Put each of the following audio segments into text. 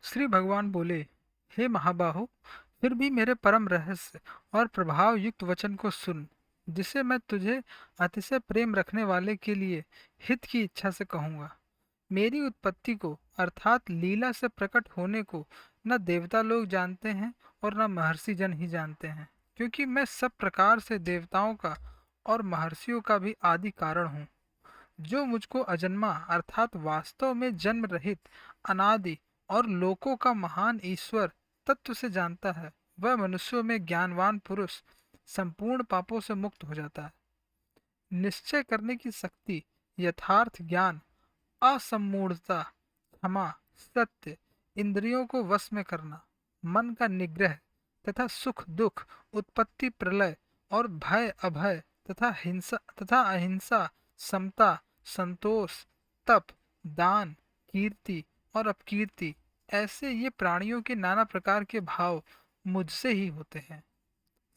श्री भगवान बोले, हे महाबाहो, फिर भी मेरे परम रहस्य और प्रभाव युक्त वचन को सुन, जिसे मैं तुझे अतिशय प्रेम रखने वाले के लिए हित की इच्छा से कहूंगा। मेरी उत्पत्ति को अर्थात लीला से प्रकट होने को न देवता लोग जानते हैं और न महर्षि जन ही जानते हैं, क्योंकि मैं सब प्रकार से देवताओं का और महर्षियों का भी आदि कारण हूँ। जो मुझको अजन्मा अर्थात वास्तव में जन्म रहित, अनादि और लोकों का महान ईश्वर तत्व से जानता है, वह मनुष्यों में ज्ञानवान पुरुष संपूर्ण पापों से मुक्त हो जाता है। निश्चय करने की शक्ति, यथार्थ ज्ञान, असम्मूढ़ता, क्षमा, सत्य, इंद्रियों को वश में करना, मन का निग्रह तथा सुख दुख, उत्पत्ति प्रलय और भय अभय तथा हिंसा तथा अहिंसा, समता, संतोष, तप, दान, कीर्ति और अपकीर्ति, ऐसे ये प्राणियों के नाना प्रकार के भाव मुझसे ही होते हैं।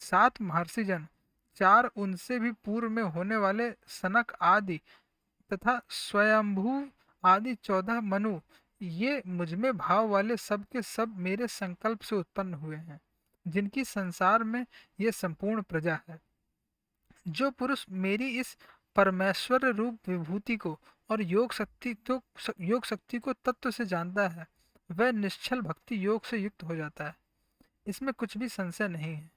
सात महर्षि जन, चार उनसे भी पूर्व में होने वाले सनक आदि तथा स्वयंभू आदि 14 मनु, ये मुझमें भाव वाले सब के सब मेरे संकल्प से उत्पन्न हुए हैं, जिनकी संसार में ये संपूर्ण प्रजा है। जो पुरुष मेरी इस परमेश्वर रूप विभूति को और योग शक्ति को तत्व से जानता है, वह निश्चल भक्ति योग से युक्त हो जाता है। इसमें कुछ भी संशय नहीं है।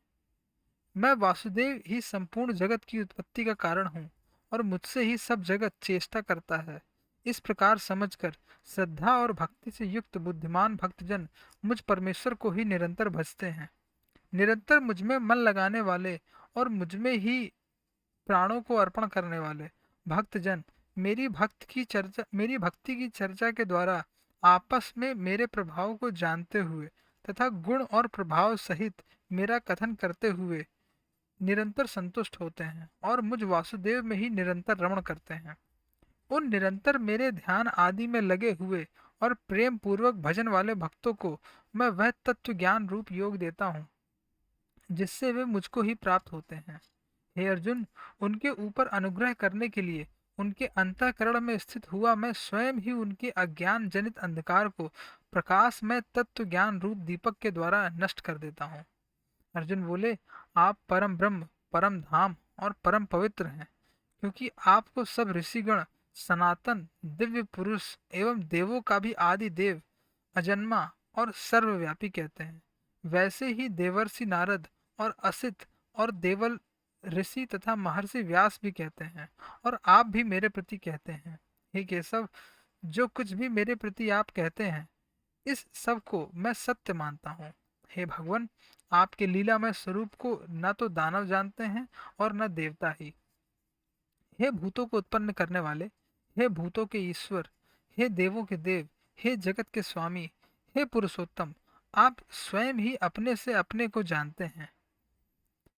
मैं वासुदेव ही संपूर्ण जगत की उत्पत्ति का कारण हूँ और मुझसे ही सब जगत चेष्टा करता है। इस प्रकार समझकर श्रद्धा और भक्ति से युक्त बुद्धिमान भक्तजन मुझ परमेश्वर को ही निरंतर भजते हैं। निरंतर मुझमें मन लगाने वाले और मुझमें ही प्राणों को अर्पण करने वाले भक्तजन मेरी भक्ति की चर्चा के द्वारा आपस में मेरे प्रभाव को जानते हुए तथा गुण और प्रभाव सहित मेरा कथन करते हुए निरंतर संतुष्ट होते हैं और मुझ वासुदेव में ही निरंतर रमण करते हैं। उन निरंतर मेरे ध्यान आदि में लगे हुए और प्रेम पूर्वक भजन वाले भक्तों को मैं वह तत्व ज्ञान रूप योग देता हूँ, जिससे वे मुझको ही प्राप्त होते हैं। हे अर्जुन, उनके ऊपर अनुग्रह करने के लिए उनके अंतःकरण में स्थित हुआ मैं स्वयं ही उनके अज्ञान जनित अंधकार को प्रकाश में तत्व ज्ञान रूप दीपक के द्वारा नष्ट कर देता हूँ। अर्जुन बोले, आप परम ब्रह्म, परम धाम और परम पवित्र हैं, क्योंकि आपको सब ऋषिगण सनातन दिव्य पुरुष एवं देवों का भी आदि देव, अजन्मा और सर्वव्यापी कहते हैं। वैसे ही देवर्षि नारद और असित और देवल ऋषि तथा महर्षि व्यास भी कहते हैं, और आप भी मेरे प्रति कहते हैं। हे केशव, जो कुछ भी मेरे प्रति आप कहते हैं, इस सब को मैं सत्य मानता हूँ। हे भगवान, आपके लीलामय स्वरूप को न तो दानव जानते हैं और न देवता ही। हे भूतों को उत्पन्न करने वाले, हे भूतों के ईश्वर, हे देवों के देव, हे जगत के स्वामी, हे पुरुषोत्तम, आप स्वयं ही अपने से अपने को जानते हैं।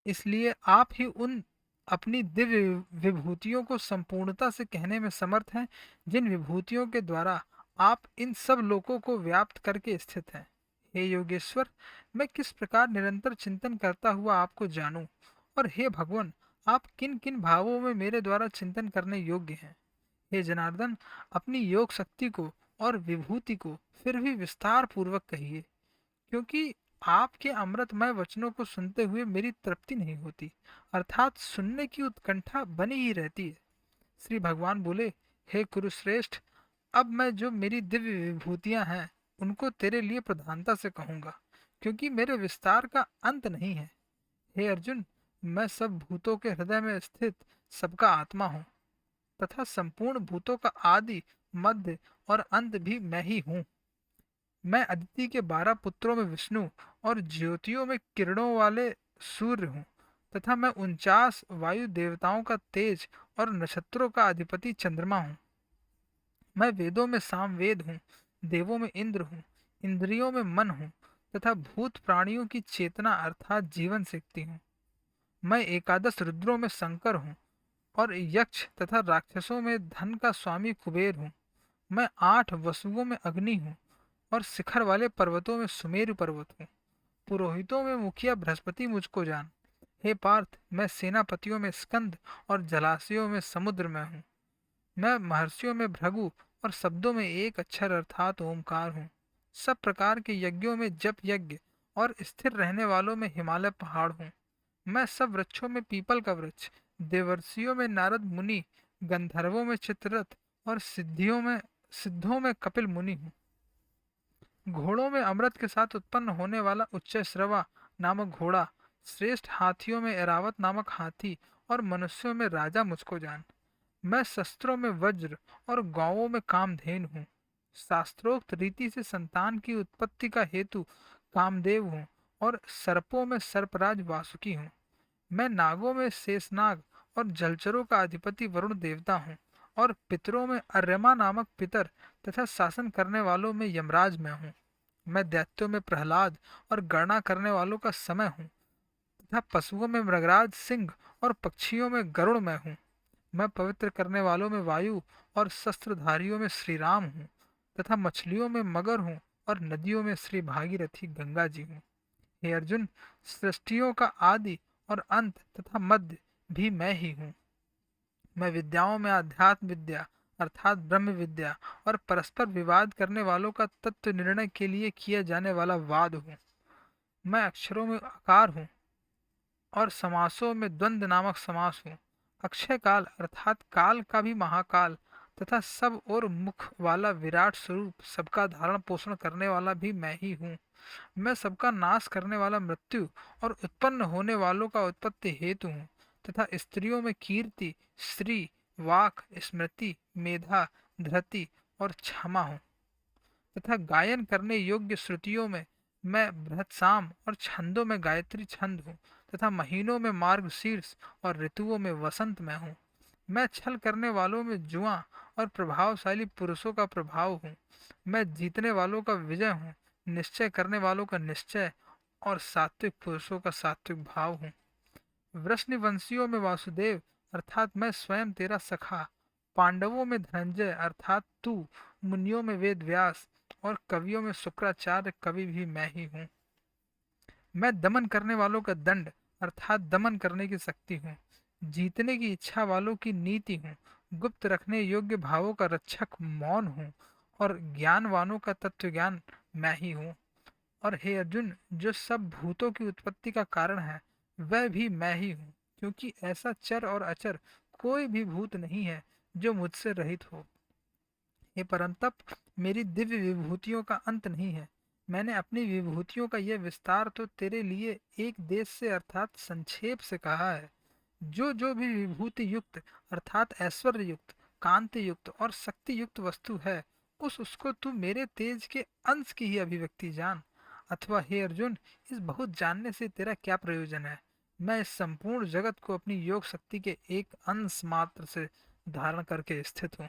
इसलिए आप ही उन अपनी दिव्य विभूतियों को संपूर्णता से कहने में समर्थ हैं, जिन विभूतियों के द्वारा आप इन सब लोकों को व्याप्त करके स्थित हैं। हे योगेश्वर, मैं किस प्रकार निरंतर चिंतन करता हुआ आपको जानूं, और हे भगवान, आप किन किन भावों में मेरे द्वारा चिंतन करने योग्य हैं। हे जनार्दन, अपनी योग शक्ति को और विभूति को फिर भी विस्तार पूर्वक कहिए, क्योंकि आपके अमृतमय वचनों को सुनते हुए मेरी तृप्ति नहीं होती, अर्थात सुनने की उत्कंठा बनी ही रहती है। श्री भगवान बोले, हे कुरुश्रेष्ठ, अब मैं जो मेरी दिव्य विभूतियां हैं उनको तेरे लिए प्रधानता से कहूंगा, क्योंकि मेरे विस्तार का अंत नहीं है। हे अर्जुन, मैं सब भूतों के हृदय में स्थित सबका आत्मा हूँ, तथा संपूर्ण भूतों का आदि, मध्य और अंत भी मैं ही हूँ। मैं अदिति के 12 पुत्रों में विष्णु और ज्योतियों में किरणों वाले सूर्य हूँ, तथा मैं 49 वायु देवताओं का तेज और नक्षत्रों का अधिपति चंद्रमा हूँ। मैं वेदों में सामवेद हूँ, देवों में इंद्र हूँ, इंद्रियों में मन हूँ, तथा भूत प्राणियों की चेतना अर्थात जीवन शक्ति हूँ। मैं एकादश रुद्रों में शंकर हूँ, और यक्ष तथा राक्षसों में धन का स्वामी कुबेर हूँ। मैं 8 वसुओं में अग्नि हूँ, और शिखर वाले पर्वतों में सुमेरु पर्वत हूँ। पुरोहितों में मुखिया बृहस्पति मुझको जान। हे पार्थ, मैं सेनापतियों में स्कंद और जलाशयों में समुद्र में हूँ। मैं महर्षियों में भृगु और शब्दों में एक अक्षर अर्थात ओमकार हूँ। सब प्रकार के यज्ञों में जप यज्ञ और स्थिर रहने वालों में हिमालय पहाड़ हूँ। मैं सब वृक्षों में पीपल का वृक्ष, देवर्षियों में नारद मुनि, गंधर्वों में चित्ररथ और सिद्धों में कपिल मुनि हूँ। घोड़ों में अमृत के साथ उत्पन्न होने वाला उच्चैश्रवा नामक घोड़ा, श्रेष्ठ हाथियों में एरावत नामक हाथी और मनुष्यों में राजा मुझको जान। मैं शस्त्रों में वज्र और गांवों में कामधेनु हूँ। शास्त्रोक्त रीति से संतान की उत्पत्ति का हेतु कामदेव हूँ और सर्पों में सर्पराज वासुकी हूँ। मैं नागों में शेषनाग और जलचरों का अधिपति वरुण देवता हूँ और पितरों में अर्यमा नामक पितर तथा शासन करने वालों में यमराज मैं हूँ। मैं दैत्यों में प्रहलाद और गणना करने वालों का समय हूँ तथा पशुओं में मृगराज सिंह और पक्षियों में गरुड़ मैं हूँ। मैं पवित्र करने वालों में वायु और शस्त्रधारियों में श्री राम हूँ तथा मछलियों में मगर हूँ और नदियों में श्री भागीरथी गंगा जी हूँ। हे अर्जुन, सृष्टियों का आदि और अंत तथा मध्य भी मैं ही हूँ। मैं विद्याओं में अध्यात्म विद्या अर्थात ब्रह्म विद्या और परस्पर विवाद करने वालों का तत्व निर्णय के लिए किया जाने वाला वाद हूँ। मैं अक्षरों में आकार हूँ और समासों में द्वंद्व नामक समास हूँ। अक्षय काल अर्थात काल का भी महाकाल तथा सब और मुख वाला विराट स्वरूप सबका धारण पोषण करने वाला भी मैं ही हूँ। मैं सबका नाश करने वाला मृत्यु और उत्पन्न होने वालों का उत्पत्ति हेतु हूँ तथा स्त्रियों में कीर्ति, श्री, वाक, स्मृति, मेधा, धृति और क्षमा हूँ तथा गायन करने योग्य श्रुतियों में मैं बृहत्साम और छंदों में गायत्री छंद हूँ तथा महीनों में मार्गशीर्ष और ऋतुओं में वसंत मैं हूँ। मैं छल करने वालों में जुआ और प्रभावशाली पुरुषों का प्रभाव हूँ। मैं जीतने वालों का विजय हूँ, निश्चय करने वालों का निश्चय और सात्विक पुरुषों का सात्विक भाव हूँ। वृष्णिवंशियों में वासुदेव अर्थात मैं स्वयं तेरा सखा, पांडवों में धनंजय अर्थात तू, मुनियों में वेद व्यास और कवियों में शुक्राचार्य कवि भी मैं ही हूँ। मैं दमन करने वालों का दंड अर्थात दमन करने की शक्ति हूँ, जीतने की इच्छा वालों की नीति हूँ, गुप्त रखने योग्य भावों का रक्षक मौन हूँ और ज्ञानवानों का तत्व ज्ञान मैं ही हूँ। और हे अर्जुन, जो सब भूतों की उत्पत्ति का कारण है वह भी मैं ही हूँ, क्योंकि ऐसा चर और अचर कोई भी भूत नहीं है जो मुझसे रहित हो। हे परंतप, मेरी दिव्य विभूतियों का अंत नहीं है। मैंने अपनी विभूतियों का यह विस्तार तो तेरे लिए एक देश से अर्थात संक्षेप से कहा है। जो जो भी विभूति युक्त अर्थात ऐश्वर्य युक्त, कांति युक्त और शक्ति युक्त वस्तु है, उसको तू मेरे तेज के अंश की ही अभिव्यक्ति जान। अथवा हे अर्जुन, इस बहुत जानने से तेरा क्या प्रयोजन है? मैं इस संपूर्ण जगत को अपनी योग शक्ति के एक अंश मात्र से धारण करके स्थित हूँ।